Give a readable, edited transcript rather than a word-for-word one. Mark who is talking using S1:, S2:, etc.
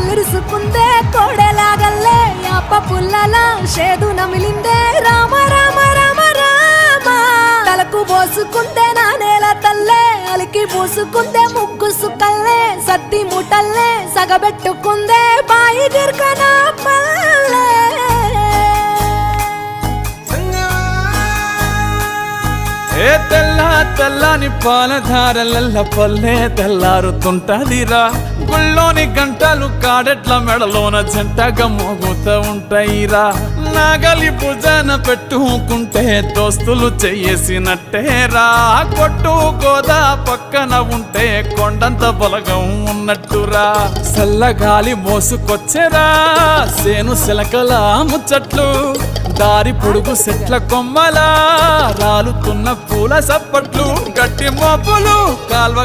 S1: కళ్ళురుసుకుందే కోడెలాగల్లే యాప పుల్లలా షేదు నమిలిందే రామ రామ రామ రామ తలకు పోసుకుందే నా నేల తల్లే అలికి పూసుకుందే ముగ్గు సుక్కల్లే సత్తి ముటల్లే సగబెట్టుకుందే బాయి గిర్కన పల్లె
S2: ఏ తెల్ల తెల్లని పాలధారలల్ల పల్లె తెల్లారుతుంటదిరా గుళ్ళోని గంటలు కాడెట్ల మెడలోన జంటగా మోగుతూ ఉంటాయిరా నాగలి భుజాన పెట్టుకుంటే దోస్తులు చెయ్యేసినట్టేరా కొట్టు గోదా పక్కన ఉంటే కొండంత బలగం ఉన్నట్టురా చల్లగాలి మోసుకొచ్చెరా సేను శిలకల ముచ్చట్లు దారి పొడుగు సెట్ల కొమ్మలా రాలుతున్న పూల సప్పట్లు గట్టి మోపులు కాల్వ